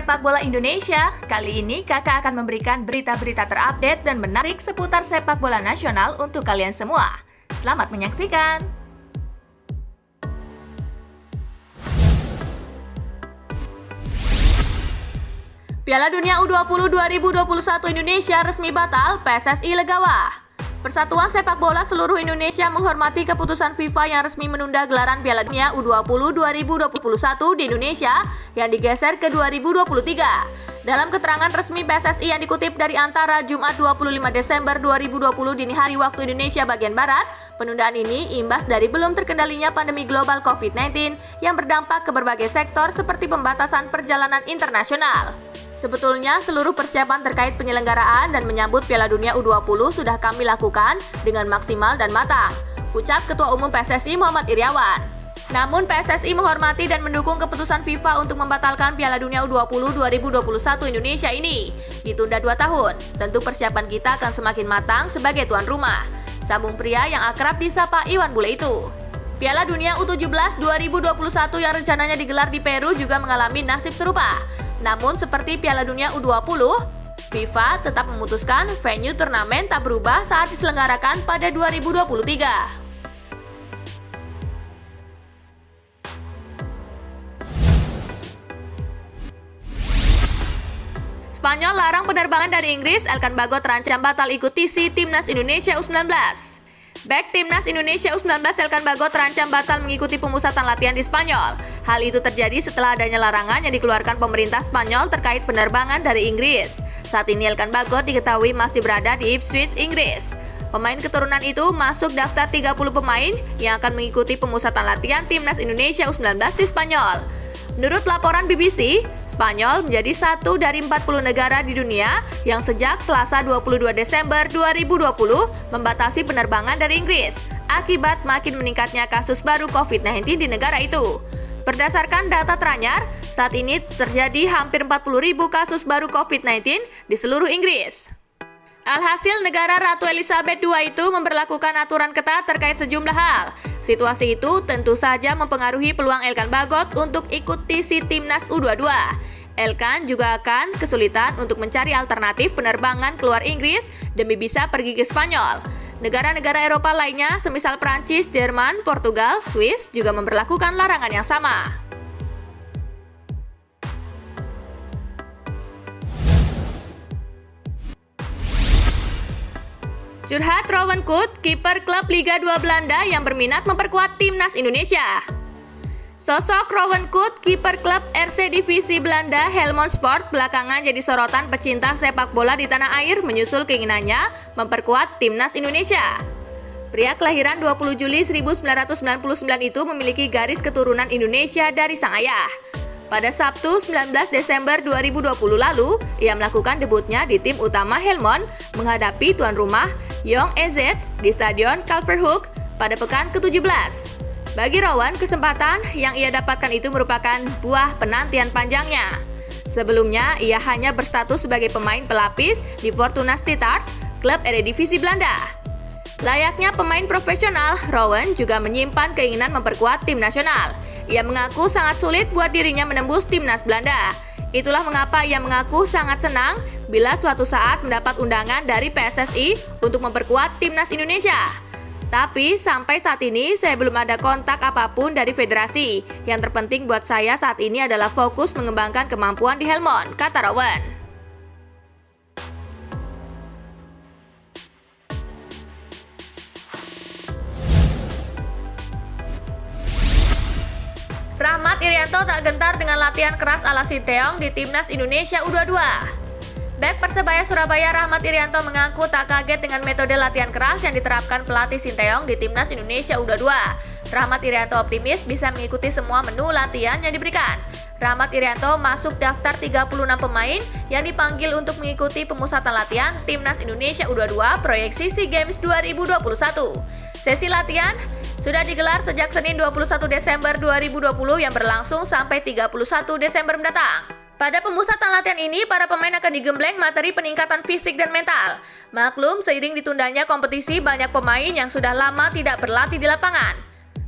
sepak bola Indonesia. Kali ini kakak akan memberikan berita-berita terupdate dan menarik seputar sepak bola nasional untuk kalian semua. Selamat menyaksikan! Piala Dunia U20 2021 Indonesia resmi batal, PSSI legawa. Persatuan Sepak Bola Seluruh Indonesia menghormati keputusan FIFA yang resmi menunda gelaran Piala Dunia U20 2021 di Indonesia yang digeser ke 2023. Dalam keterangan resmi PSSI yang dikutip dari Antara Jumat 25 Desember 2020 dini hari waktu Indonesia bagian Barat, penundaan ini imbas dari belum terkendalinya pandemi global COVID-19 yang berdampak ke berbagai sektor seperti pembatasan perjalanan internasional. Sebetulnya seluruh persiapan terkait penyelenggaraan dan menyambut Piala Dunia U20 sudah kami lakukan dengan maksimal dan matang, ucap Ketua Umum PSSI Muhammad Iryawan. Namun PSSI menghormati dan mendukung keputusan FIFA untuk membatalkan Piala Dunia U20 2021 Indonesia ini ditunda 2 tahun. Tentu persiapan kita akan semakin matang sebagai tuan rumah, sambung pria yang akrab disapa Iwan Bule itu. Piala Dunia U17 2021 yang rencananya digelar di Peru juga mengalami nasib serupa. Namun seperti Piala Dunia U20, FIFA tetap memutuskan venue turnamen tak berubah saat diselenggarakan pada 2023. Spanyol larang penerbangan dari Inggris, Elkan Bagot terancam batal ikut TC Timnas Indonesia U19. Bek Timnas Indonesia U19 Elkan Bagot terancam batal mengikuti pemusatan latihan di Spanyol. Hal itu terjadi setelah adanya larangan yang dikeluarkan pemerintah Spanyol terkait penerbangan dari Inggris. Saat ini Elkan Bagot diketahui masih berada di Ipswich, Inggris. Pemain keturunan itu masuk daftar 30 pemain yang akan mengikuti pemusatan latihan Timnas Indonesia U19 di Spanyol. Menurut laporan BBC, Spanyol menjadi satu dari 40 negara di dunia yang sejak Selasa 22 Desember 2020 membatasi penerbangan dari Inggris akibat makin meningkatnya kasus baru COVID-19 di negara itu. Berdasarkan data teranyar, saat ini terjadi hampir 40.000 kasus baru COVID-19 di seluruh Inggris. Alhasil negara Ratu Elizabeth II itu memberlakukan aturan ketat terkait sejumlah hal. Situasi itu tentu saja mempengaruhi peluang Elkan Bagot untuk ikut TC Timnas U22. Elkan juga akan kesulitan untuk mencari alternatif penerbangan keluar Inggris demi bisa pergi ke Spanyol. Negara-negara Eropa lainnya semisal Prancis, Jerman, Portugal, Swiss juga memberlakukan larangan yang sama. Curhat Rowan Kut, kiper klub Liga 2 Belanda yang berminat memperkuat timnas Indonesia. Sosok Rowan Kut, kiper klub RC Divisi Belanda Helmond Sport belakangan jadi sorotan pecinta sepak bola di tanah air menyusul keinginannya memperkuat timnas Indonesia. Pria kelahiran 20 Juli 1999 itu memiliki garis keturunan Indonesia dari sang ayah. Pada Sabtu 19 Desember 2020 lalu, ia melakukan debutnya di tim utama Helmond menghadapi tuan rumah Jong EZ di Stadion Kalverhoek pada pekan ke-17. Bagi Rowan, kesempatan yang ia dapatkan itu merupakan buah penantian panjangnya. Sebelumnya, ia hanya berstatus sebagai pemain pelapis di Fortuna Sittard, klub Eredivisie Belanda. Layaknya pemain profesional, Rowan juga menyimpan keinginan memperkuat tim nasional. Ia mengaku sangat sulit buat dirinya menembus timnas Belanda. Itulah mengapa ia mengaku sangat senang bila suatu saat mendapat undangan dari PSSI untuk memperkuat timnas Indonesia. Tapi sampai saat ini saya belum ada kontak apapun dari federasi. Yang terpenting buat saya saat ini adalah fokus mengembangkan kemampuan di Helmond, kata Rowan. Rahmat Irianto tak gentar dengan latihan keras ala Sinteyong di Timnas Indonesia U22. Bek Persebaya Surabaya Rahmat Irianto mengaku tak kaget dengan metode latihan keras yang diterapkan pelatih Sinteyong di Timnas Indonesia U22. Rahmat Irianto optimis bisa mengikuti semua menu latihan yang diberikan. Rahmat Irianto masuk daftar 36 pemain yang dipanggil untuk mengikuti pemusatan latihan Timnas Indonesia U22 proyeksi SEA Games 2021. Sesi latihan sudah digelar sejak Senin 21 Desember 2020 yang berlangsung sampai 31 Desember mendatang. Pada pemusatan latihan ini, para pemain akan digembleng materi peningkatan fisik dan mental. Maklum, seiring ditundanya kompetisi, banyak pemain yang sudah lama tidak berlatih di lapangan.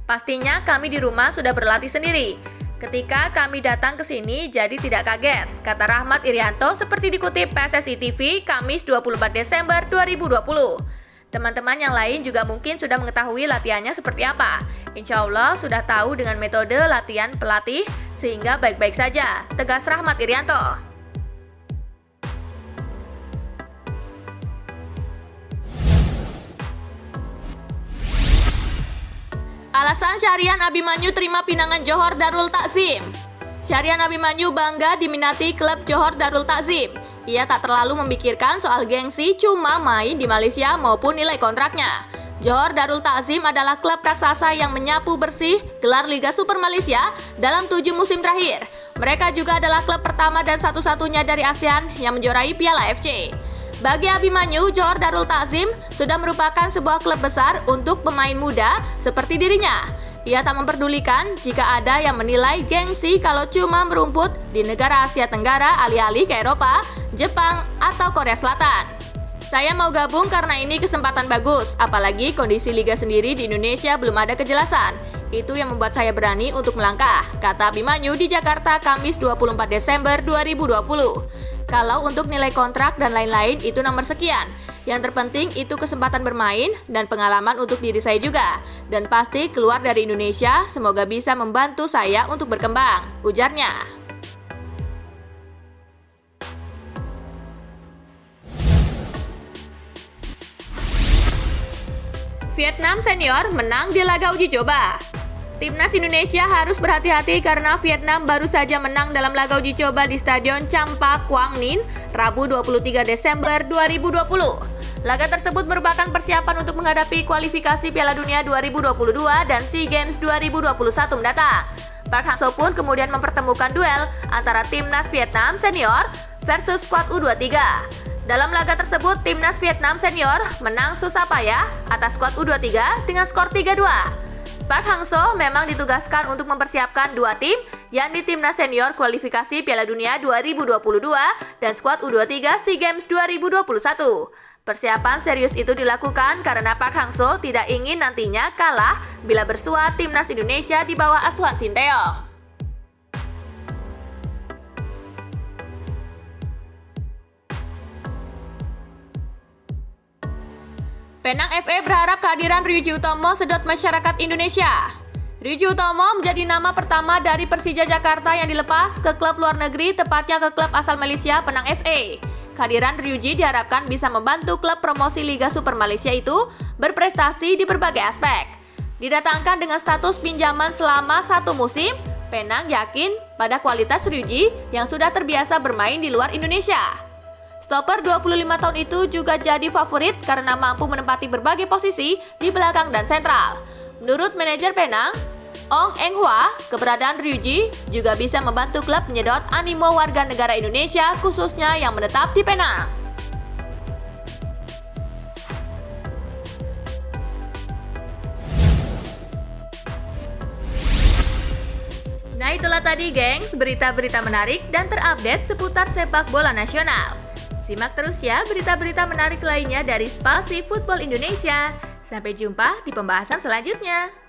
Pastinya kami di rumah sudah berlatih sendiri. Ketika kami datang ke sini jadi tidak kaget, kata Rahmat Irianto seperti dikutip PSSI TV Kamis 24 Desember 2020. Teman-teman yang lain juga mungkin sudah mengetahui latihannya seperti apa. Insya Allah sudah tahu dengan metode latihan pelatih sehingga baik-baik saja, tegas Rahmat Irianto. Alasan Syahrian Abimanyu terima pinangan Johor Darul Takzim. Syahrian Abimanyu bangga diminati klub Johor Darul Takzim. Ia tak terlalu memikirkan soal gengsi cuma main di Malaysia maupun nilai kontraknya. Johor Darul Takzim adalah klub raksasa yang menyapu bersih gelar Liga Super Malaysia dalam 7 musim terakhir. Mereka juga adalah klub pertama dan satu-satunya dari ASEAN yang menjuarai Piala FC. Bagi Abimanyu, Johor Darul Takzim sudah merupakan sebuah klub besar untuk pemain muda seperti dirinya. Ia tak memperdulikan jika ada yang menilai gengsi kalau cuma merumput di negara Asia Tenggara alih-alih ke Eropa, Jepang, atau Korea Selatan. Saya mau gabung karena ini kesempatan bagus, apalagi kondisi liga sendiri di Indonesia belum ada kejelasan. Itu yang membuat saya berani untuk melangkah, kata Abimanyu di Jakarta Kamis 24 Desember 2020. Kalau untuk nilai kontrak dan lain-lain itu nomor sekian. Yang terpenting itu kesempatan bermain dan pengalaman untuk diri saya juga. Dan pasti keluar dari Indonesia semoga bisa membantu saya untuk berkembang, ujarnya. Vietnam senior menang di laga uji coba. Timnas Indonesia harus berhati-hati karena Vietnam baru saja menang dalam laga uji coba di Stadion Champa Quang Ninh, Rabu 23 Desember 2020. Laga tersebut merupakan persiapan untuk menghadapi kualifikasi Piala Dunia 2022 dan SEA Games 2021 mendatang. Park Hang-seo pun kemudian mempertemukan duel antara Timnas Vietnam senior versus skuad U23. Dalam laga tersebut, Timnas Vietnam senior menang susah payah atas skuad U23 dengan skor 3-2. Park Hang-seo memang ditugaskan untuk mempersiapkan dua tim, yakni Timnas Senior kualifikasi Piala Dunia 2022 dan skuad U23 SEA Games 2021. Persiapan serius itu dilakukan karena Park Hang-seo tidak ingin nantinya kalah bila bersua Timnas Indonesia di bawah asuhan Sinteyong. Penang FA berharap kehadiran Ryuji Utomo sedot masyarakat Indonesia. Ryuji Utomo menjadi nama pertama dari Persija Jakarta yang dilepas ke klub luar negeri, tepatnya ke klub asal Malaysia Penang FA. Kehadiran Ryuji diharapkan bisa membantu klub promosi Liga Super Malaysia itu berprestasi di berbagai aspek. Didatangkan dengan status pinjaman selama 1 musim, Penang yakin pada kualitas Ryuji yang sudah terbiasa bermain di luar Indonesia. Stopper 25 tahun itu juga jadi favorit karena mampu menempati berbagai posisi di belakang dan sentral. Menurut manajer Penang, Ong Eng Hwa, keberadaan Ryuji juga bisa membantu klub menyedot animo warga negara Indonesia khususnya yang menetap di Penang. Nah itulah tadi gengs, berita-berita menarik dan terupdate seputar sepak bola nasional. Simak terus ya berita-berita menarik lainnya dari Spasi Football Indonesia. Sampai jumpa di pembahasan selanjutnya.